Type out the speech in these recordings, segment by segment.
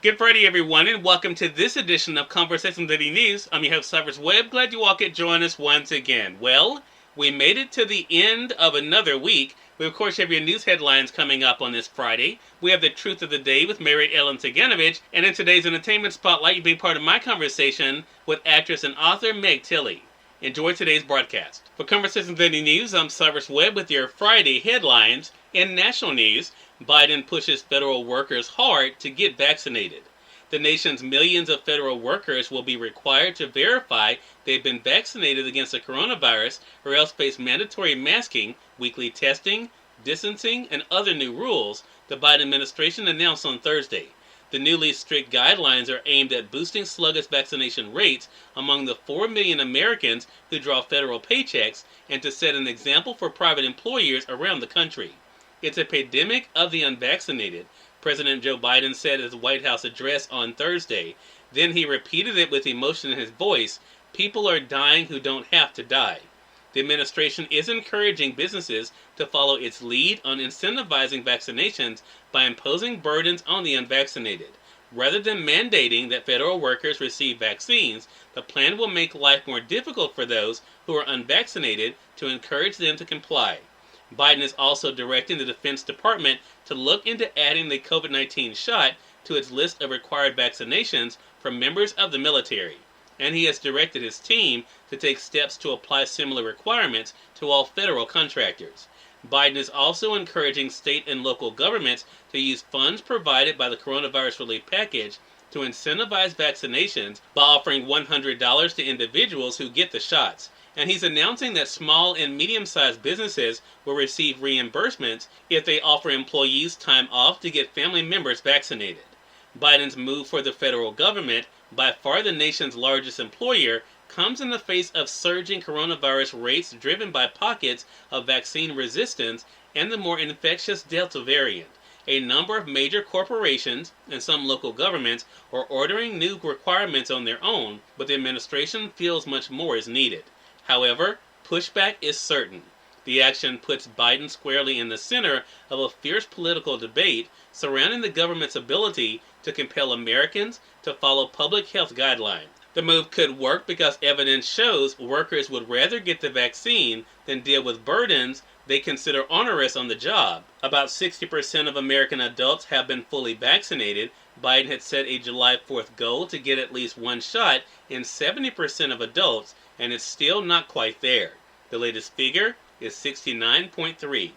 Good Friday, everyone, and welcome to this edition of Conversations Daily News. I'm your host, Cyrus Webb. Glad you all could join us once again. Well, we made it to the end of another week. We, of course, have your news headlines coming up on this Friday. We have the truth of the day with Mary Ellen Ciganovich, and in today's entertainment spotlight, you'll be part of my conversation with actress and author Meg Tilly. Enjoy today's broadcast. For Conversations Daily News, I'm Cyrus Webb with your Friday headlines. In national news, Biden pushes federal workers hard to get vaccinated. The nation's millions of federal workers will be required to verify they've been vaccinated against the coronavirus or else face mandatory masking, weekly testing, distancing, and other new rules, the Biden administration announced on Thursday. The newly strict guidelines are aimed at boosting sluggish vaccination rates among the 4 million Americans who draw federal paychecks and to set an example for private employers around the country. It's a pandemic of the unvaccinated, President Joe Biden said in his White House address on Thursday. Then he repeated it with emotion in his voice. People are dying who don't have to die. The administration is encouraging businesses to follow its lead on incentivizing vaccinations by imposing burdens on the unvaccinated. Rather than mandating that federal workers receive vaccines, the plan will make life more difficult for those who are unvaccinated to encourage them to comply. Biden is also directing the Defense Department to look into adding the COVID-19 shot to its list of required vaccinations for members of the military. And he has directed his team to take steps to apply similar requirements to all federal contractors. Biden is also encouraging state and local governments to use funds provided by the coronavirus relief package to incentivize vaccinations by offering $100 to individuals who get the shots. And he's announcing that small and medium-sized businesses will receive reimbursements if they offer employees time off to get family members vaccinated. Biden's move for the federal government, by far the nation's largest employer, comes in the face of surging coronavirus rates driven by pockets of vaccine resistance and the more infectious Delta variant. A number of major corporations and some local governments are ordering new requirements on their own, but the administration feels much more is needed. However, pushback is certain. The action puts Biden squarely in the center of a fierce political debate surrounding the government's ability to compel Americans to follow public health guidelines. The move could work because evidence shows workers would rather get the vaccine than deal with burdens they consider onerous on the job. About 60% of American adults have been fully vaccinated. Biden had set a July 4th goal to get at least one shot in 70% of adults, and it's still not quite there. The latest figure is 69.3.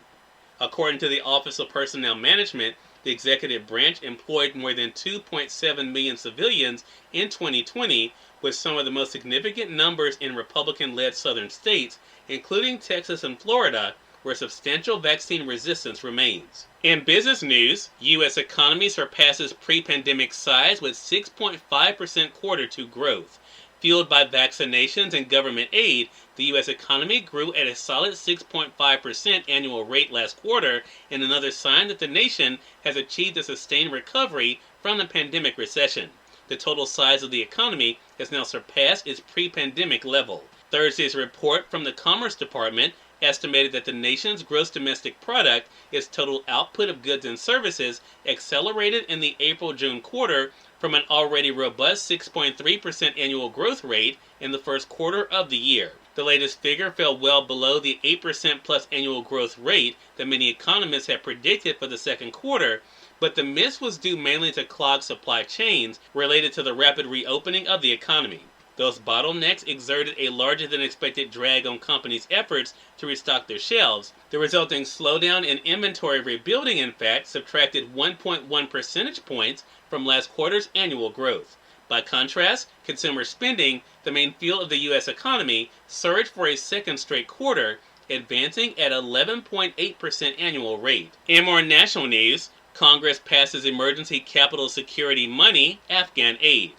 According to the Office of Personnel Management, the executive branch employed more than 2.7 million civilians in 2020, with some of the most significant numbers in Republican-led southern states, including Texas and Florida, where substantial vaccine resistance remains. In business news, U.S. economy surpasses pre-pandemic size with 6.5% quarter two growth. Fueled by vaccinations and government aid, the U.S. economy grew at a solid 6.5% annual rate last quarter, in another sign that the nation has achieved a sustained recovery from the pandemic recession. The total size of the economy has now surpassed its pre-pandemic level. Thursday's report from the Commerce Department estimated that the nation's gross domestic product, its total output of goods and services, accelerated in the April-June quarter from an already robust 6.3% annual growth rate in the first quarter of the year. The latest figure fell well below the 8% plus annual growth rate that many economists had predicted for the second quarter, but the miss was due mainly to clogged supply chains related to the rapid reopening of the economy. Those bottlenecks exerted a larger than expected drag on companies' efforts to restock their shelves. The resulting slowdown in inventory rebuilding, in fact, subtracted 1.1 percentage points from last quarter's annual growth. By contrast, consumer spending, the main fuel of the U.S. economy, surged for a second straight quarter, advancing at 11.8% annual rate. In more national news, Congress passes emergency capital security money, Afghan aid.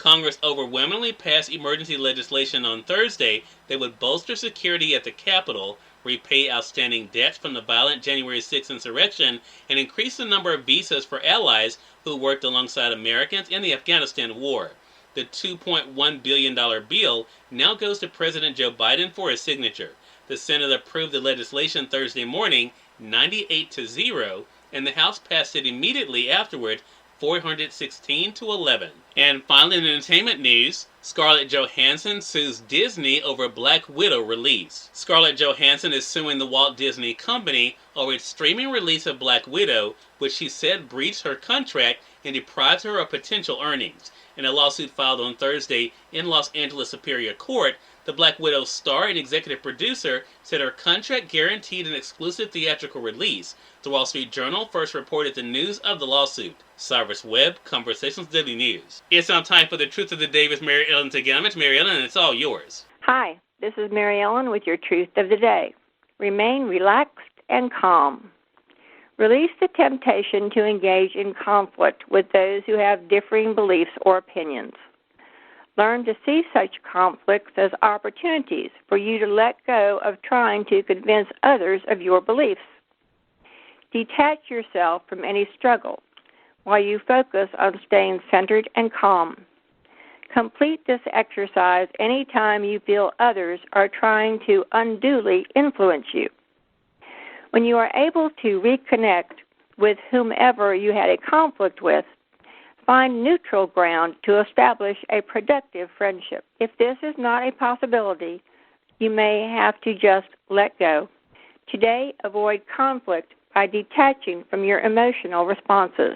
Congress overwhelmingly passed emergency legislation on Thursday that would bolster security at the Capitol, repay outstanding debts from the violent January 6th insurrection, and increase the number of visas for allies who worked alongside Americans in the Afghanistan war. The $2.1 billion bill now goes to President Joe Biden for his signature. The Senate approved the legislation Thursday morning, 98-0, and the House passed it immediately afterward, 416-11. And finally, in entertainment news, Scarlett Johansson sues Disney over Black Widow release. Scarlett Johansson is suing the Walt Disney Company over its streaming release of Black Widow, which she said breached her contract and deprived her of potential earnings. In a lawsuit filed on Thursday in Los Angeles Superior Court, the Black Widow star and executive producer said her contract guaranteed an exclusive theatrical release. The Wall Street Journal first reported the news of the lawsuit. Cyrus Webb, Conversations Daily News. It's now time for the Truth of the Day with Mary Ellen Ciganovich. Mary Ellen, it's all yours. Hi, this is Mary Ellen with your Truth of the Day. Remain relaxed and calm. Release the temptation to engage in conflict with those who have differing beliefs or opinions. Learn to see such conflicts as opportunities for you to let go of trying to convince others of your beliefs. Detach yourself from any struggle while you focus on staying centered and calm. Complete this exercise anytime you feel others are trying to unduly influence you. When you are able to reconnect with whomever you had a conflict with, find neutral ground to establish a productive friendship. If this is not a possibility, you may have to just let go. Today, avoid conflict by detaching from your emotional responses.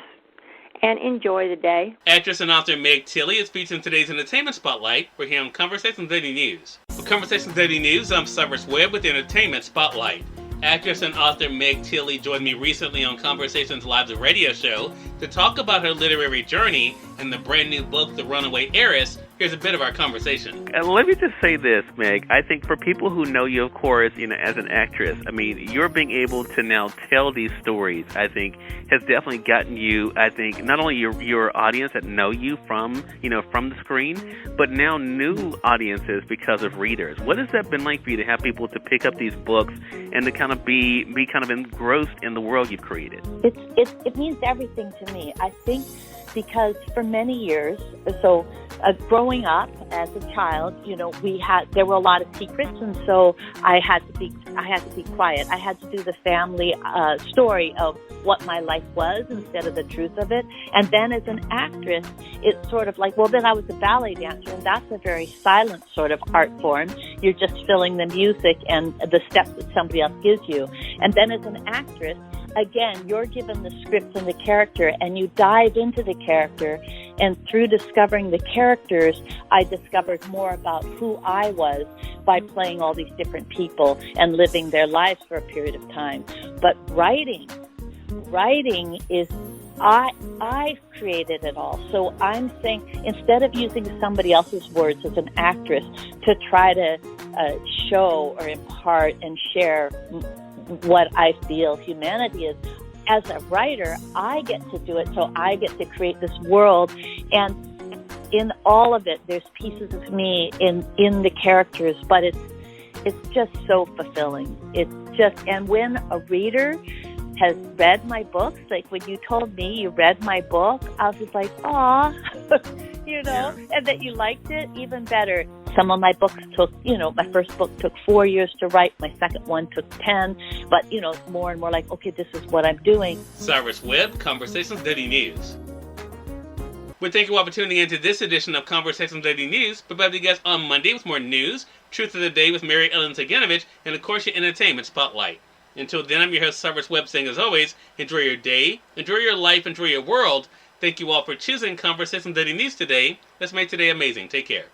And enjoy the day. Actress and author Meg Tilly is featured in today's Entertainment Spotlight. We're here on Conversations Daily News. For Conversations Daily News, I'm Cyrus Webb with the Entertainment Spotlight. Actress and author Meg Tilly joined me recently on Conversations Live's radio show to talk about her literary journey and the brand new book, The Runaway Heiress. Here's a bit of our conversation. And let me just say this, Meg. I think for people who know you, of course, as an actress, I mean, you're being able to now tell these stories, I think, has definitely gotten you, I think, not only your audience that know you from the screen, but now new audiences because of readers. What has that been like for you to have people to pick up these books and to kind of be kind of engrossed in the world you've created? It means everything to me. I think because for many years, growing up as a child, there were a lot of secrets, and so I had to be quiet. I had to do the family story of what my life was instead of the truth of it. And then as an actress, it's sort of like, then I was a ballet dancer, and that's a very silent sort of art form. You're just filling the music and the steps that somebody else gives you. And then as an actress, again, you're given the script and the character, and you dive into the character. And through discovering the characters, I discovered more about who I was by playing all these different people and living their lives for a period of time. But writing is, I've created it all. So I'm saying, instead of using somebody else's words as an actress to try to show or impart and share what I feel humanity is, as a writer, I get to do it, so I get to create this world, and in all of it, there's pieces of me in the characters, but it's just so fulfilling. And when a reader has read my books, like when you told me you read my book, I was just like, aw, and that you liked it, even better. Some of my books took, my first book took 4 years to write. My second one took 10. But, more and more like, okay, this is what I'm doing. Cyrus Webb, Conversations Daily News. We thank you all for tuning in to this edition of Conversations Daily News. We'll be back to you guys on Monday with more news, Truth of the Day with Mary Ellen Ciganovich, and of course your Entertainment Spotlight. Until then, I'm your host, Cyrus Webb, saying as always, enjoy your day, enjoy your life, enjoy your world. Thank you all for choosing Conversations Daily News today. Let's make today amazing. Take care.